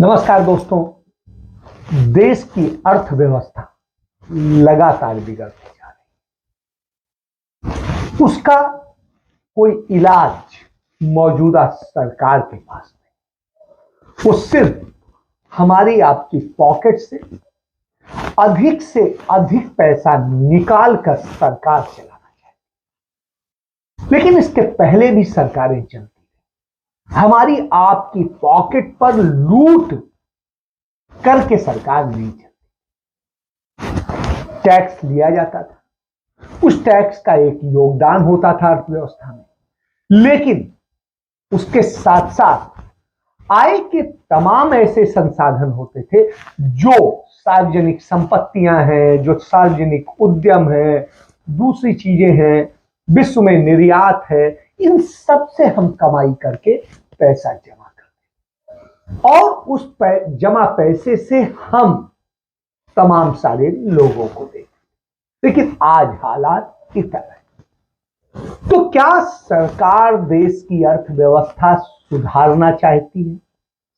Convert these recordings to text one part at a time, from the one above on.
नमस्कार दोस्तों। देश की अर्थव्यवस्था लगातार बिगड़ती जा रही है। उसका कोई इलाज मौजूदा सरकार के पास नहीं। वो सिर्फ हमारी आपकी पॉकेट से अधिक पैसा निकाल कर सरकार चलाना चाहती। लेकिन इसके पहले भी सरकारें चलती हमारी आपकी पॉकेट पर लूट करके सरकार नहीं चलती। टैक्स लिया जाता था, उस टैक्स का एक योगदान होता था अर्थव्यवस्था में, लेकिन उसके साथ साथ आय के तमाम ऐसे संसाधन होते थे जो सार्वजनिक संपत्तियां हैं, जो सार्वजनिक उद्यम है, दूसरी चीजें हैं, विश्व में निर्यात है, इन सब से हम कमाई करके पैसा जमा करते और उस जमा पैसे से हम तमाम सारे लोगों को देते। लेकिन आज हालात इस तरह है। तो क्या सरकार देश की अर्थव्यवस्था सुधारना चाहती है?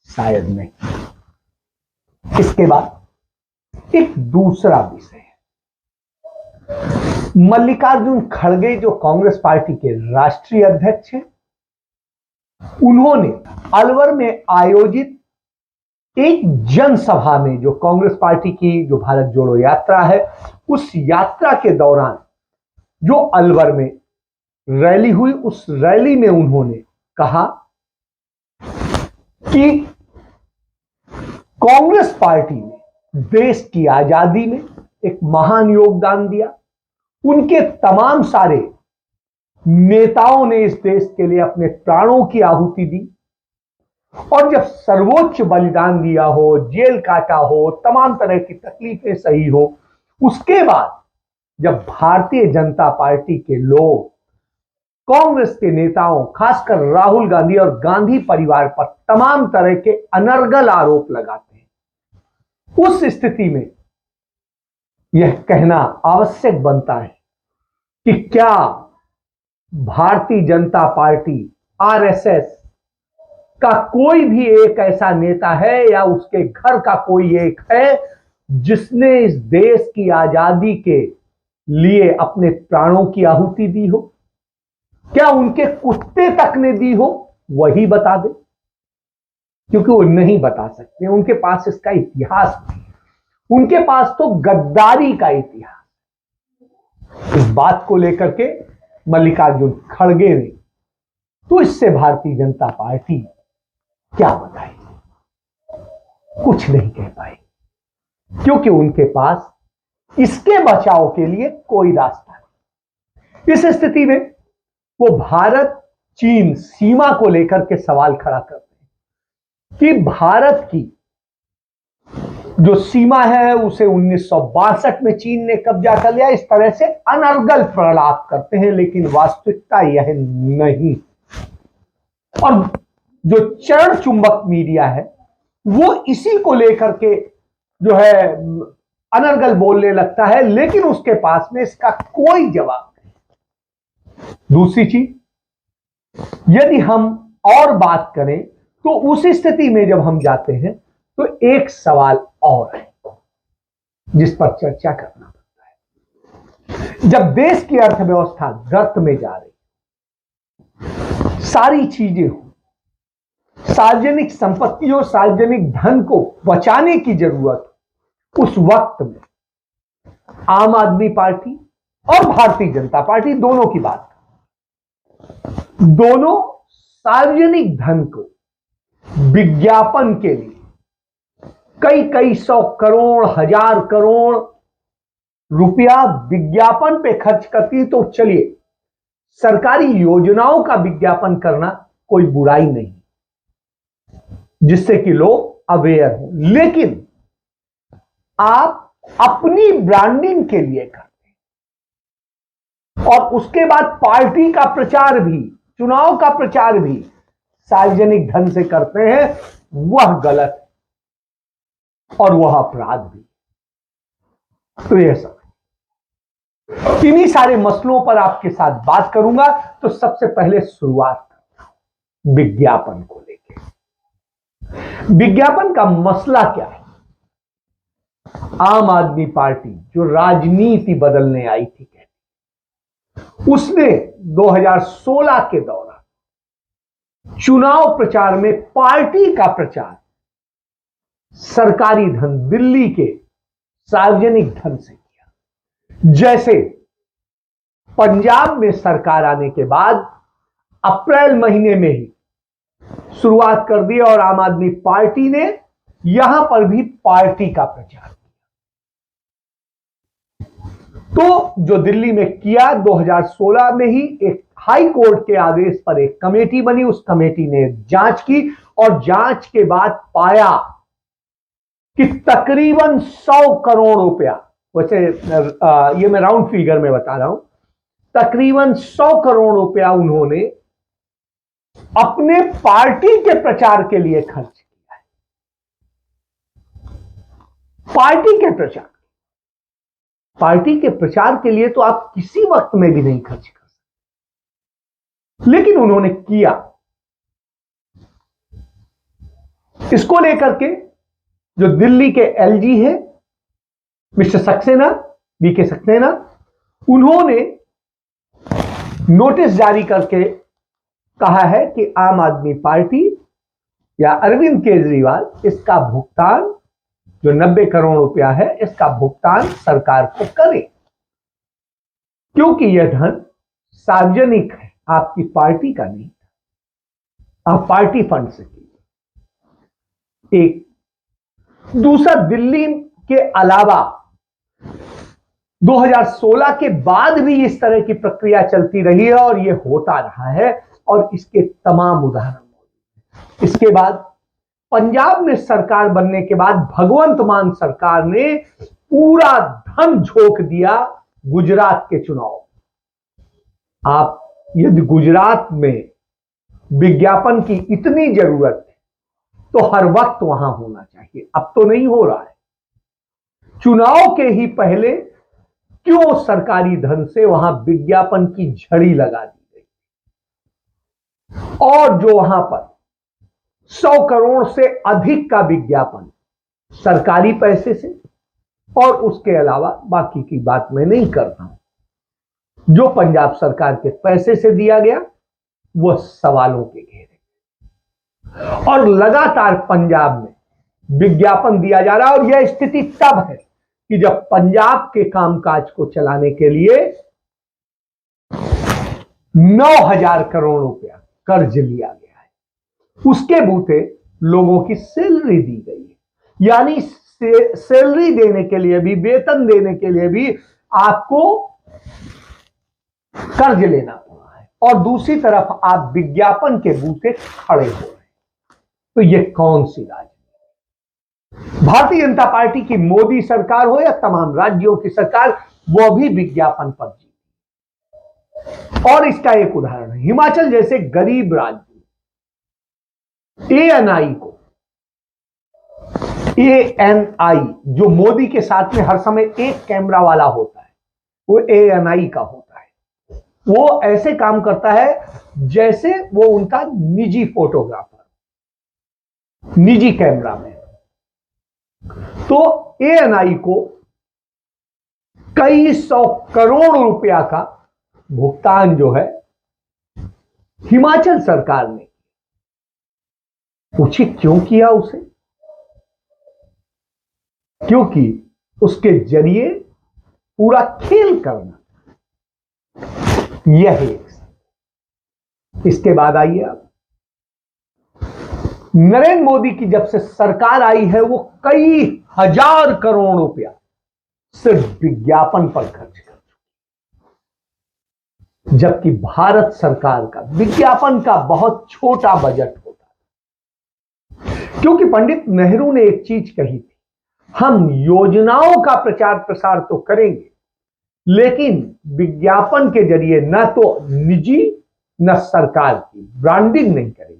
शायद नहीं। इसके बाद एक दूसरा विषय है। मल्लिकार्जुन खड़गे जो कांग्रेस पार्टी के राष्ट्रीय अध्यक्ष हैं, उन्होंने अलवर में आयोजित एक जनसभा में, जो कांग्रेस पार्टी की जो भारत जोड़ो यात्रा है, उस यात्रा के दौरान जो अलवर में रैली हुई, उस रैली में उन्होंने कहा कि कांग्रेस पार्टी ने देश की आजादी में एक महान योगदान दिया। उनके तमाम सारे नेताओं ने इस देश के लिए अपने प्राणों की आहुति दी और जब सर्वोच्च बलिदान दिया हो, जेल काटा हो, तमाम तरह की तकलीफें सही हो, उसके बाद जब भारतीय जनता पार्टी के लोग कांग्रेस के नेताओं, खासकर राहुल गांधी और गांधी परिवार पर तमाम तरह के अनर्गल आरोप लगाते हैं, उस स्थिति में यह कहना आवश्यक बनता है कि क्या भारतीय जनता पार्टी, आरएसएस का कोई भी एक ऐसा नेता है या उसके घर का कोई एक है जिसने इस देश की आजादी के लिए अपने प्राणों की आहुति दी हो? क्या उनके कुत्ते तक ने दी हो? वही बता दे, क्योंकि वो नहीं बता सकते। उनके पास इसका इतिहास नहीं, उनके पास तो गद्दारी का इतिहास। इस बात को लेकर के मल्लिकार्जुन खड़गे ने तो इससे भारतीय जनता पार्टी क्या बताए? कुछ नहीं कह पाए, क्योंकि उनके पास इसके बचाव के लिए कोई रास्ता नहीं। इस स्थिति में वो भारत चीन सीमा को लेकर के सवाल खड़ा करते हैं कि भारत की जो सीमा है उसे 1962 में चीन ने कब्जा कर लिया। इस तरह से अनर्गल प्रलाप करते हैं, लेकिन वास्तविकता यह नहीं। और जो चरण चुंबक मीडिया है वो इसी को लेकर के जो है अनर्गल बोलने लगता है, लेकिन उसके पास में इसका कोई जवाब नहीं। दूसरी चीज, यदि हम और बात करें तो उस स्थिति में जब हम जाते हैं तो एक सवाल और है जिस पर चर्चा करना पड़ता है। जब देश की अर्थव्यवस्था गर्त में जा रही, सारी चीजें हो, सार्वजनिक संपत्तियों, सार्वजनिक धन को बचाने की जरूरत, उस वक्त में आम आदमी पार्टी और भारतीय जनता पार्टी दोनों की बात, दोनों सार्वजनिक धन को विज्ञापन के लिए कई सौ करोड़, हजार करोड़ रुपया विज्ञापन पे खर्च करती है। तो चलिए, सरकारी योजनाओं का विज्ञापन करना कोई बुराई नहीं, जिससे कि लोग अवेयर हो, लेकिन आप अपनी ब्रांडिंग के लिए करते हैं और उसके बाद पार्टी का प्रचार भी, चुनाव का प्रचार भी सार्वजनिक धन से करते हैं, वह गलत है और वह अपराध भी। तो यह सब इन्हीं सारे मसलों पर आपके साथ बात करूंगा। तो सबसे पहले शुरुआत करता हूं विज्ञापन को लेकर। विज्ञापन का मसला क्या है? आम आदमी पार्टी जो राजनीति बदलने आई थी, उसने 2016 के दौरान चुनाव प्रचार में पार्टी का प्रचार सरकारी धन, दिल्ली के सार्वजनिक धन से किया। जैसे पंजाब में सरकार आने के बाद अप्रैल महीने में ही शुरुआत कर दी और आम आदमी पार्टी ने यहां पर भी पार्टी का प्रचार किया। तो जो दिल्ली में किया, 2016 में ही एक हाई कोर्ट के आदेश पर एक कमेटी बनी, उस कमेटी ने जांच की और जांच के बाद पाया कि तकरीबन 100 करोड़ रुपया, वैसे ये मैं राउंड फिगर में बता रहा हूं, तकरीबन 100 करोड़ रुपया उन्होंने अपने पार्टी के प्रचार के लिए खर्च किया है। पार्टी के प्रचार, पार्टी के प्रचार के लिए तो आप किसी वक्त में भी नहीं खर्च कर सकते, लेकिन उन्होंने किया। इसको लेकर के जो दिल्ली के एलजी है मिस्टर सक्सेना, बीके सक्सेना, उन्होंने नोटिस जारी करके कहा है कि आम आदमी पार्टी या अरविंद केजरीवाल इसका भुगतान, जो 90 करोड़ रुपया है, इसका भुगतान सरकार को करे, क्योंकि यह धन सार्वजनिक है, आपकी पार्टी का नहीं, आप पार्टी फंड से कीजिए। एक दूसरा, दिल्ली के अलावा 2016 के बाद भी इस तरह की प्रक्रिया चलती रही है और यह होता रहा है और इसके तमाम उदाहरण मौजूद हैं। इसके बाद पंजाब में सरकार बनने के बाद भगवंत मान सरकार ने पूरा धन झोंक दिया गुजरात के चुनाव। आप यदि गुजरात में विज्ञापन की इतनी जरूरत है तो हर वक्त वहां होना चाहिए, अब तो नहीं हो रहा है। चुनाव के ही पहले क्यों सरकारी धन से वहां विज्ञापन की झड़ी लगा दी गई और जो वहां पर 100 करोड़ से अधिक का विज्ञापन सरकारी पैसे से, और उसके अलावा बाकी की बात मैं नहीं करता हूं, जो पंजाब सरकार के पैसे से दिया गया वह सवालों के घेरे। और लगातार पंजाब में विज्ञापन दिया जा रहा है और यह स्थिति तब है कि जब पंजाब के कामकाज को चलाने के लिए 9,000 करोड़ रुपया कर्ज लिया गया है, उसके बूते लोगों की सैलरी दी गई है। यानी सैलरी देने के लिए भी, वेतन देने के लिए भी आपको कर्ज लेना पड़ा है और दूसरी तरफ आप विज्ञापन के बूते खड़े हो रहे हैं। तो यह कौन सी राजनीति? भारतीय जनता पार्टी की मोदी सरकार हो या तमाम राज्यों की सरकार, वो भी विज्ञापन पर जीती। और इसका एक उदाहरण है, हिमाचल जैसे गरीब राज्य एएनआई को, एएनआई जो मोदी के साथ में हर समय एक कैमरा वाला होता है, वो एएनआई का होता है। वो ऐसे काम करता है जैसे वो उनका निजी फोटोग्राफर, निजी कैमरा मैन। तो एएनआई को कई 100 करोड़ रुपया का भुगतान जो है हिमाचल सरकार ने, पूछिए क्यों किया उसे? क्योंकि उसके जरिए पूरा खेल करना, यह एक। इसके बाद आइए आप, नरेंद्र मोदी की जब से सरकार आई है वो कई हजार करोड़ रुपया सिर्फ विज्ञापन पर खर्च कर चुकी, जबकि भारत सरकार का विज्ञापन का बहुत छोटा बजट होता है। क्योंकि पंडित नेहरू ने एक चीज कही थी, हम योजनाओं का प्रचार प्रसार तो करेंगे लेकिन विज्ञापन के जरिए न तो निजी न सरकार की ब्रांडिंग नहीं करेंगे।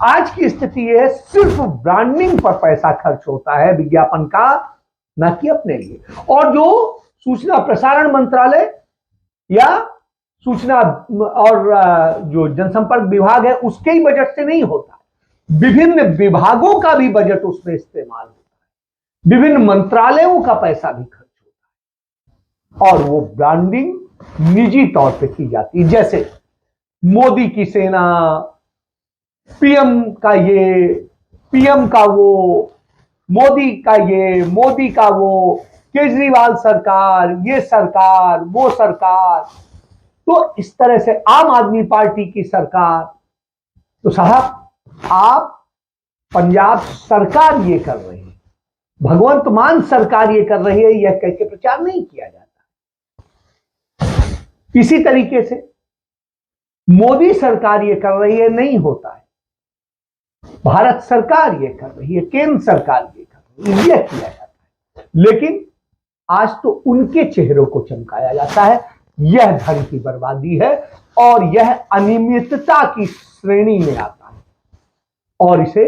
आज की स्थिति यह है, सिर्फ ब्रांडिंग पर पैसा खर्च होता है विज्ञापन का, न कि अपने लिए। और जो सूचना प्रसारण मंत्रालय या सूचना और जो जनसंपर्क विभाग है उसके ही बजट से नहीं होता, विभिन्न विभागों का भी बजट उसमें इस्तेमाल होता है, विभिन्न मंत्रालयों का पैसा भी खर्च होता है, और वो ब्रांडिंग निजी तौर पे की जाती है। जैसे मोदी की सेना, पीएम का ये, पीएम का वो, मोदी का ये, मोदी का वो, केजरीवाल सरकार, ये सरकार, वो सरकार। तो इस तरह से आम आदमी पार्टी की सरकार। तो साहब, आप पंजाब सरकार ये कर रही है, भगवंत मान सरकार ये कर रही है, यह कह के प्रचार नहीं किया जाता। इसी तरीके से मोदी सरकार ये कर रही है नहीं होता है, भारत सरकार ये कर रही है, केंद्र सरकार ये कर रही है, यह किया जाता है। लेकिन आज तो उनके चेहरों को चमकाया जाता है। यह धन की बर्बादी है और यह अनियमितता की श्रेणी में आता है, और इसे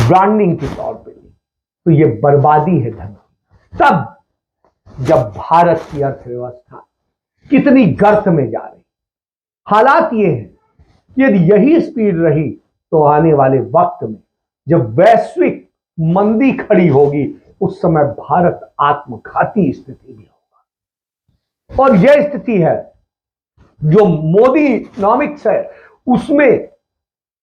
ब्रांडिंग के तौर पे ली तो यह बर्बादी है धन। तब जब भारत की अर्थव्यवस्था कितनी गर्त में जा रही, हालात ये है कि यदि यही स्पीड रही तो आने वाले वक्त में जब वैश्विक मंदी खड़ी होगी, उस समय भारत आत्मघाती स्थिति में होगा। और यह स्थिति है जो मोदी इकोनॉमिक्स है, उसमें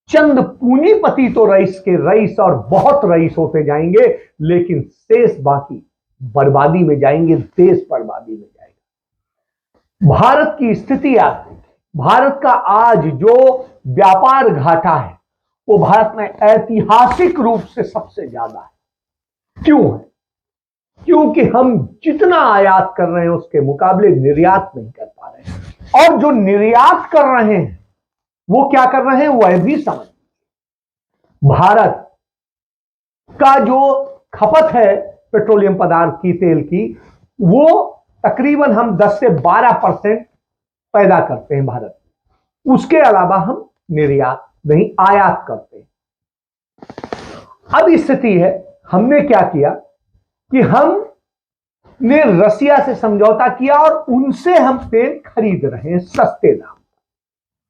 चंद पूंजीपति तो रईस के रईस और बहुत रईस होते जाएंगे, लेकिन शेष बाकी बर्बादी में जाएंगे, देश बर्बादी में जाएगा। भारत की स्थिति आप देखिए, भारत का आज जो व्यापार घाटा है वो भारत में ऐतिहासिक रूप से सबसे ज्यादा है। क्यों है? क्योंकि हम जितना आयात कर रहे हैं उसके मुकाबले निर्यात नहीं कर पा रहे हैं, और जो निर्यात कर रहे हैं वो क्या कर रहे हैं वह भी समझ। भारत का जो खपत है पेट्रोलियम पदार्थ की, तेल की, वो तकरीबन हम 10 से 12% पैदा करते हैं भारत में। उसके अलावा हम निर्यात नहीं, आयात करते हैं। अब स्थिति है, हमने क्या किया कि हमने रसिया से समझौता किया और उनसे हम तेल खरीद रहे हैं सस्ते दाम।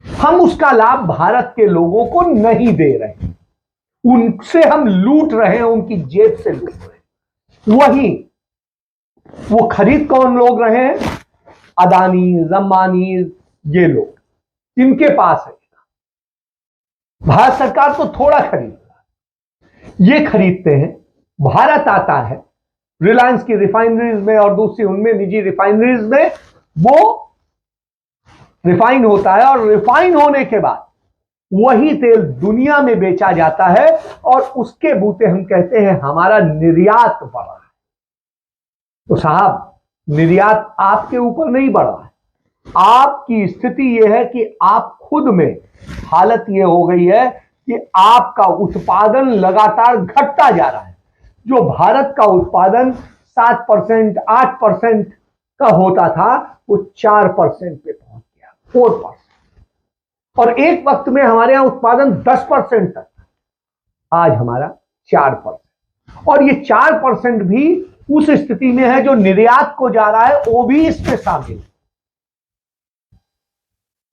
हम उसका लाभ भारत के लोगों को नहीं दे रहे हैं, उनसे हम लूट रहे हैं, उनकी जेब से लूट रहे हैं। वही वो खरीद कौन लोग रहे हैं? अदानी, अंबानी, ये लोग, जिनके पास है। भारत सरकार तो थोड़ा खरीदता है, ये खरीदते हैं, भारत आता है रिलायंस की रिफाइनरीज में और दूसरी उनमें निजी रिफाइनरीज में, वो रिफाइन होता है, और रिफाइन होने के बाद वही तेल दुनिया में बेचा जाता है, और उसके बूते हम कहते हैं हमारा निर्यात बढ़ा है। तो साहब, निर्यात आपके ऊपर नहीं बढ़ा है, आपकी स्थिति यह है कि आप खुद में हालत यह हो गई है कि आपका उत्पादन लगातार घटता जा रहा है। जो भारत का उत्पादन 7%, 8% का होता था, वो 4% पे पहुंच गया, 4%। और एक वक्त में हमारे यहां उत्पादन 10% तक था, आज हमारा 4%। और ये 4% भी उस स्थिति में है जो निर्यात को जा रहा है, वो भी इसमें शामिल है।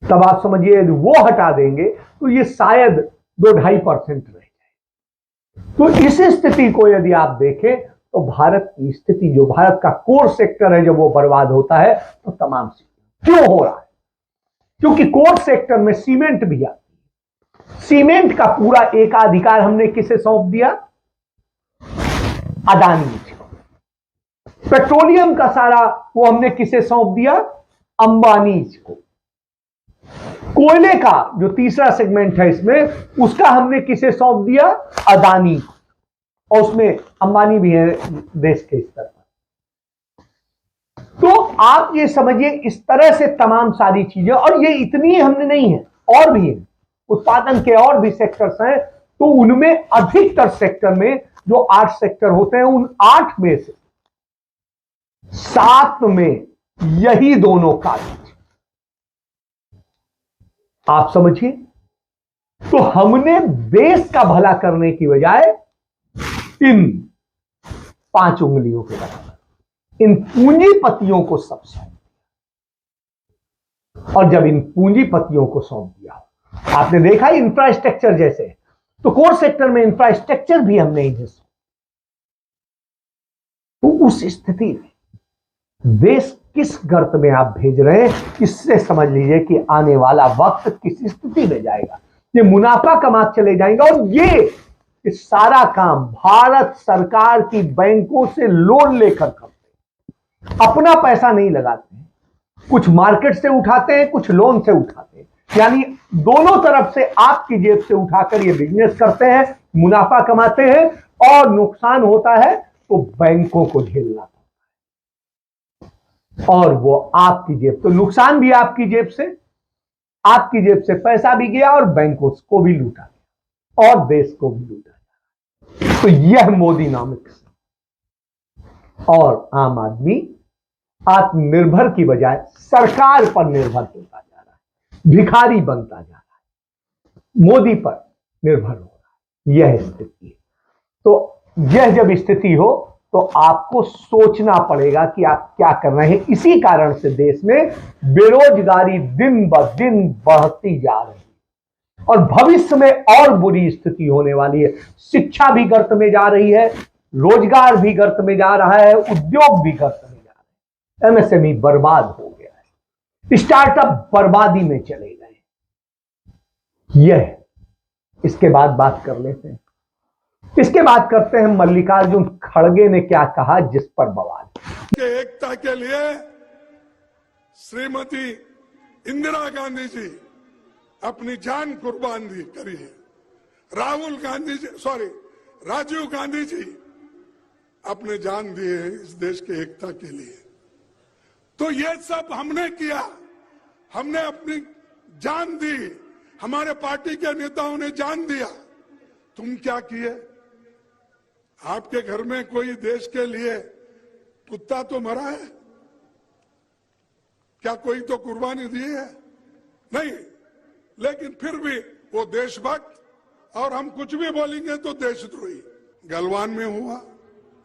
तब आप समझिए यदि वो हटा देंगे तो ये शायद 2-2.5% रह जाए। तो इस स्थिति को यदि आप देखें तो भारत की स्थिति, जो भारत का कोर सेक्टर है, जब वो बर्बाद होता है तो तमाम चीजें क्यों हो रहा है? क्योंकि कोर सेक्टर में सीमेंट भी आती है। सीमेंट का पूरा एकाधिकार हमने किसे सौंप दिया? अदानी को। पेट्रोलियम का सारा वो हमने किसे सौंप दिया? अंबानी को। कोयले का जो तीसरा सेगमेंट है इसमें, उसका हमने किसे सौंप दिया? अदानी को, और उसमें अंबानी भी है देश के स्तर पर। तो आप ये समझिए इस तरह से तमाम सारी चीजें, और ये इतनी हमने नहीं है, और भी है, उत्पादन के और भी सेक्टर्स हैं। तो उनमें अधिकतर सेक्टर में जो 8 सेक्टर होते हैं, उन 8 में से 7 में यही दोनों कार्य, आप समझिए। तो हमने देश का भला करने की बजाय इन 5 उंगलियों के बराबर इन पूंजीपतियों को सब सौंप दिया, और जब इन पूंजीपतियों को सौंप दिया आपने देखा इंफ्रास्ट्रक्चर जैसे, तो कोर सेक्टर में इंफ्रास्ट्रक्चर भी हम नहीं दे सकते। तो उस स्थिति में देश किस गर्त में आप भेज रहे हैं, इससे समझ लीजिए कि आने वाला वक्त किस स्थिति में जाएगा। ये मुनाफा कमा चले जाएंगे, और ये सारा काम भारत सरकार की बैंकों से लोन लेकर करते, अपना पैसा नहीं लगाते, कुछ मार्केट से उठाते हैं, कुछ लोन से उठाते हैं, यानी दोनों तरफ से आपकी जेब से उठाकर ये बिजनेस करते हैं, मुनाफा कमाते हैं, और नुकसान होता है तो बैंकों को झेलना पड़ता है, और वो आपकी जेब, तो नुकसान भी आपकी जेब से पैसा भी गया, और बैंकों को भी लूटा गया, और देश को भी लूटा गया। तो यह मोदीनॉमिक्स, और आम आदमी आत्मनिर्भर की बजाय सरकार पर निर्भर होता जा रहा है, भिखारी बनता जा रहा है, मोदी पर निर्भर हो रहा है। यह स्थिति है। तो यह जब स्थिति हो तो आपको सोचना पड़ेगा कि आप क्या कर रहे हैं। इसी कारण से देश में बेरोजगारी दिन ब दिन बढ़ती जा रही है, और भविष्य में और बुरी स्थिति होने वाली है। शिक्षा भी गर्त में जा रही है, रोजगार भी गर्त में जा रहा है, उद्योग भी गर्त में जा रहा है, एमएसएमई बर्बाद हो गया है, स्टार्टअप बर्बादी में चले गए। यह इसके बाद बात कर लेते हैं। इसके बाद करते हैं मल्लिकार्जुन खड़गे ने क्या कहा, जिस पर बवाल। एकता के लिए श्रीमती इंदिरा गांधी जी अपनी जान कुर्बान करी है। राजीव गांधी जी अपने जान दिए हैं इस देश के एकता के लिए। तो ये सब हमने किया, हमने अपनी जान दी, हमारे पार्टी के नेताओं ने जान दिया। तुम क्या किए? आपके घर में कोई देश के लिए कुत्ता तो मरा है? क्या कोई तो कुर्बानी दी है? नहीं। लेकिन फिर भी वो देशभक्त, और हम कुछ भी बोलेंगे तो देशद्रोही। गलवान में हुआ,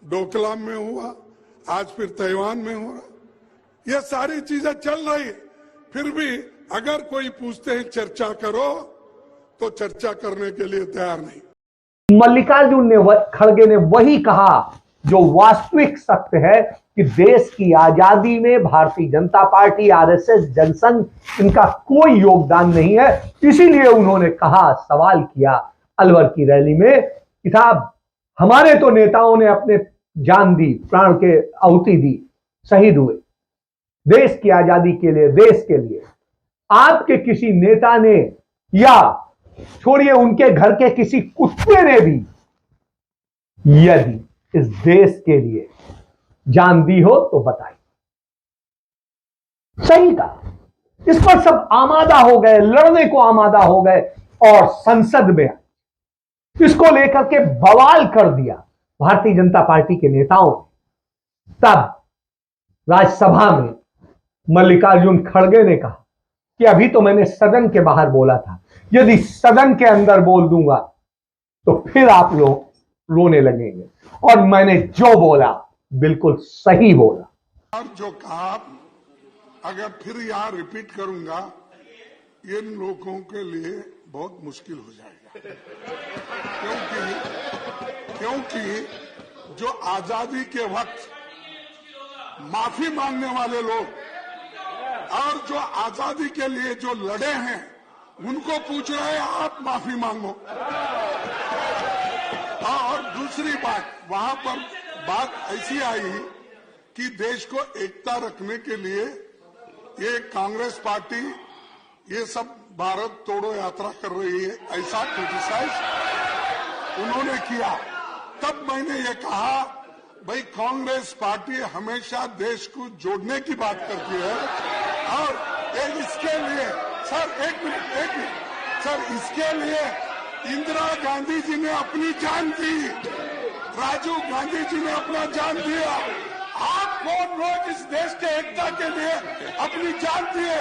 डोकलाम में हुआ, आज फिर ताइवान में हो रहा। ये सारी चीजें चल रही, फिर भी अगर कोई पूछते हैं चर्चा करो, तो चर्चा करने के लिए तैयार नहीं। मल्लिकार्जुन खड़गे ने वही कहा जो वास्तविक सत्य है कि देश की आजादी में भारतीय जनता पार्टी, आरएसएस, जनसंघ, इनका कोई योगदान नहीं है। इसीलिए उन्होंने कहा, सवाल किया अलवर की रैली में कि साहब, हमारे तो नेताओं ने अपने जान दी, प्राण के आहुति दी, शहीद हुए देश की आजादी के लिए, देश के लिए। आपके किसी नेता ने, या छोड़िए उनके घर के किसी कुत्ते ने भी यदि इस देश के लिए जान दी हो तो बताइए। सही कहा। इस पर सब आमादा हो गए, लड़ने को आमादा हो गए, और संसद में इसको लेकर के बवाल कर दिया भारतीय जनता पार्टी के नेताओं ने। तब राज्यसभा में मल्लिकार्जुन खड़गे ने कहा कि अभी तो मैंने सदन के बाहर बोला था, यदि सदन के अंदर बोल दूंगा तो फिर आप लोग रोने लगेंगे, और मैंने जो बोला बिल्कुल सही बोला। और जो कहा, अगर फिर यहां रिपीट करूंगा, इन लोगों के लिए बहुत मुश्किल हो जाएगा। क्योंकि जो आजादी के वक्त माफी मांगने वाले लोग, और जो आजादी के लिए जो लड़े हैं, उनको पूछ रहे हैं आप माफी मांगो। और दूसरी बात, वहां पर बात ऐसी आई कि देश को एकता रखने के लिए ये कांग्रेस पार्टी, ये सब भारत तोड़ो यात्रा कर रही है, ऐसा क्रिटिसाइज उन्होंने किया। तब मैंने ये कहा, भाई कांग्रेस पार्टी हमेशा देश को जोड़ने की बात करती है, और इसके लिए एक मिनट सर, इसके लिए इंदिरा गांधी जी ने अपनी जान दी, राजीव गांधी जी ने अपना जान दिया। आप कौन लोग इस देश के एकता के लिए अपनी जान दिए?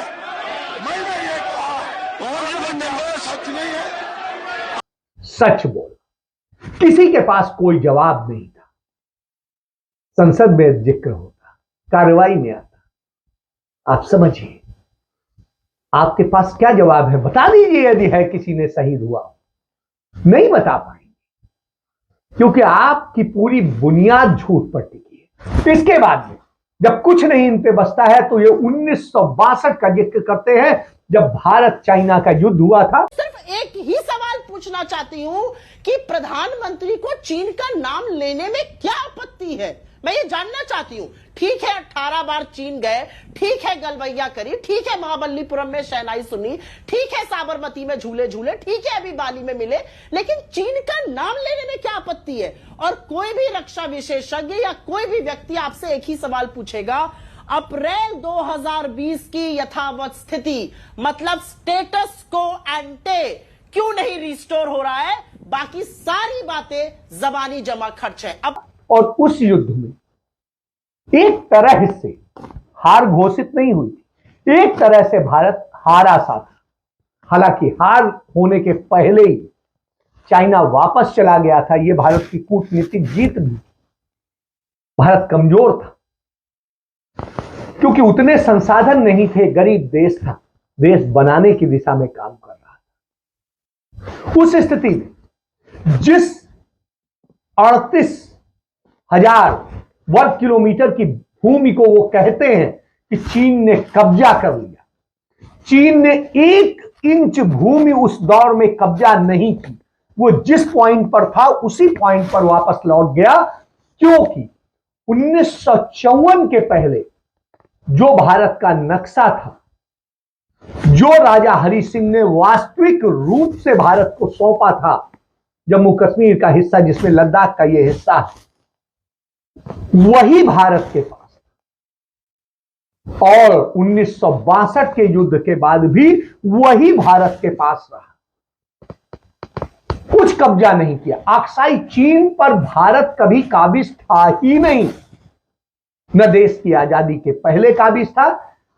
मैंने ये कहा, सच नहीं है? सच बोल। किसी के पास कोई जवाब नहीं था। संसद में जिक्र होता, कार्रवाई में आता। आप समझिए, आपके पास क्या जवाब है? बता दीजिए यदि है किसी ने शहीद हुआ। नहीं बता पाएंगे क्योंकि आपकी पूरी बुनियाद झूठ पर टिकी है। इसके बाद में जब कुछ नहीं इन पे बचता है तो ये 1962 का जिक्र करते हैं जब भारत चाइना का युद्ध हुआ था। सिर्फ एक ही सवाल पूछना चाहती हूं कि प्रधानमंत्री को चीन का नाम लेने में क्या आपत्ति है? मैं ये जानना चाहती हूं। ठीक है 18 बार चीन गए, ठीक है गलवैया करी, ठीक है महाबलीपुरम में शहनाई सुनी, ठीक है साबरमती में झूले झूले, ठीक है अभी बाली में मिले, लेकिन चीन का नाम लेने में क्या आपत्ति है? और कोई भी रक्षा विशेषज्ञ या कोई भी व्यक्ति आपसे एक ही सवाल पूछेगा, अप्रैल 2020 की यथावत स्थिति मतलब स्टेटस को एंटे क्यों नहीं रिस्टोर हो रहा है? बाकी सारी बातें जबानी जमा खर्च है। अब और उस युद्ध में एक तरह से हार घोषित नहीं हुई थी, एक तरह से भारत हारा सा था। हालांकि हार होने के पहले ही चाइना वापस चला गया था। यह भारत की कूटनीतिक जीत भी। भारत कमजोर था क्योंकि उतने संसाधन नहीं थे, गरीब देश था, देश बनाने की दिशा में काम कर रहा था। उस स्थिति में जिस 38,000 वर्ग किलोमीटर की भूमि को वो कहते हैं कि चीन ने कब्जा कर लिया, चीन ने 1 इंच भूमि उस दौर में कब्जा नहीं की। वो जिस पॉइंट पर था उसी पॉइंट पर वापस लौट गया, क्योंकि 1954 के पहले जो भारत का नक्शा था, जो राजा हरि सिंह ने वास्तविक रूप से भारत को सौंपा था, जम्मू कश्मीर का हिस्सा जिसमें लद्दाख का यह हिस्सा है, वही भारत के पास। और 1962 के युद्ध के बाद भी वही भारत के पास रहा, कुछ कब्जा नहीं किया। अक्साई चीन पर भारत कभी काबिज था ही नहीं, न देश की आजादी के पहले काबिज था,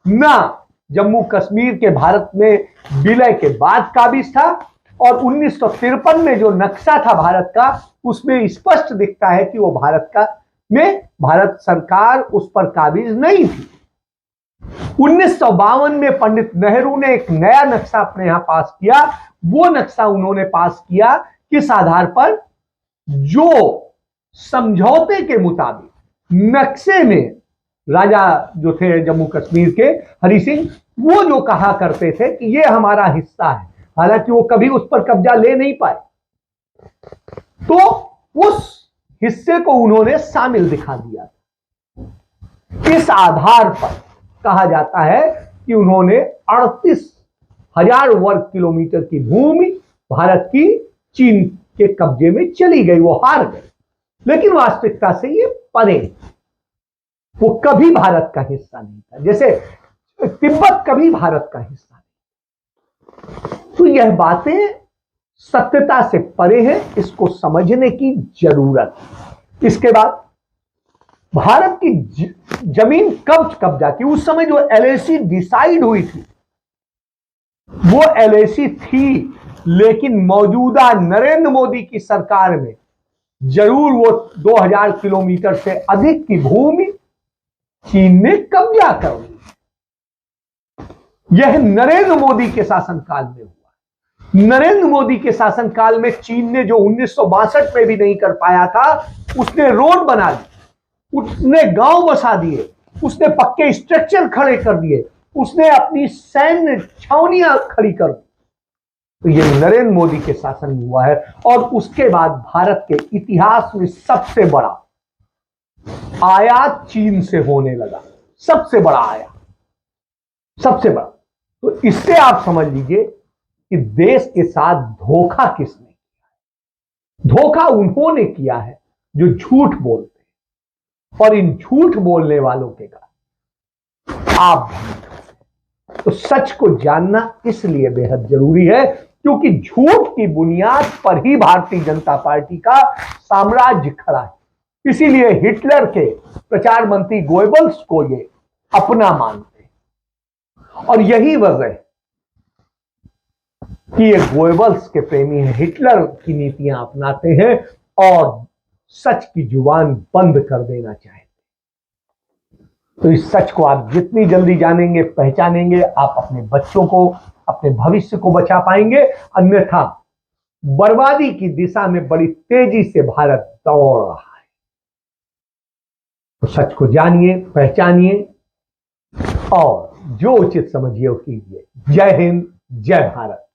न जम्मू कश्मीर के भारत में विलय के बाद काबिज था। और 1953 में जो नक्शा था भारत का, उसमें स्पष्ट दिखता है कि वो भारत सरकार उस पर काबिज नहीं थी। 1952 में पंडित नेहरू ने एक नया नक्शा अपने यहां पास किया। वो नक्शा उन्होंने पास किया किस आधार पर? जो समझौते के मुताबिक नक्शे में राजा जो थे जम्मू कश्मीर के हरि सिंह, वो जो कहा करते थे कि ये हमारा हिस्सा है, हालांकि वो कभी उस पर कब्जा ले नहीं पाए, तो उस हिस्से को उन्होंने शामिल दिखा दिया। इस आधार पर कहा जाता है कि उन्होंने 38,000 वर्ग किलोमीटर की भूमि भारत की चीन के कब्जे में चली गई, वो हार गए। लेकिन वास्तविकता से ये परे, वो कभी भारत का हिस्सा नहीं था, जैसे तिब्बत कभी भारत का हिस्सा नहीं। तो यह बातें सत्यता से परे हैं, इसको समझने की जरूरत है। इसके बाद भारत की जमीन कब कब्जा की? उस समय जो एलएसी डिसाइड हुई थी, वो एलएसी थी, लेकिन मौजूदा नरेंद्र मोदी की सरकार में जरूर वो 2000 किलोमीटर से अधिक की भूमि चीन ने कब्जा कर ली। यह नरेंद्र मोदी के शासनकाल में हुआ। नरेंद्र मोदी के शासनकाल में चीन ने जो 1962 में भी नहीं कर पाया था, उसने रोड बना दी, उसने गांव बसा दिए, उसने पक्के स्ट्रक्चर खड़े कर दिए, उसने अपनी सैन्य छावनियां खड़ी कर दी। तो यह नरेंद्र मोदी के शासन में हुआ है। और उसके बाद भारत के इतिहास में सबसे बड़ा आयात चीन से होने लगा, सबसे बड़ा आयात, सबसे बड़ा। तो इससे आप समझ लीजिए कि देश के साथ धोखा किसने किया है। धोखा उन्होंने किया है जो झूठ बोलते हैं, और इन झूठ बोलने वालों के कारण आप तो सच को जानना इसलिए बेहद जरूरी है, क्योंकि झूठ की बुनियाद पर ही भारतीय जनता पार्टी का साम्राज्य खड़ा है। इसीलिए हिटलर के प्रचार मंत्री गोएबल्स को ये अपना मानते हैं, और यही वजह है कि ये गोएबल्स के प्रेमी हैं, हिटलर की नीतियां अपनाते हैं और सच की जुबान बंद कर देना चाहते। तो इस सच को आप जितनी जल्दी जानेंगे, पहचानेंगे, आप अपने बच्चों को, अपने भविष्य को बचा पाएंगे। अन्यथा बर्बादी की दिशा में बड़ी तेजी से भारत दौड़ रहा है। तो सच को जानिए, पहचानिए और जो उचित समझिए वो कीजिए। जय हिंद, जय भारत।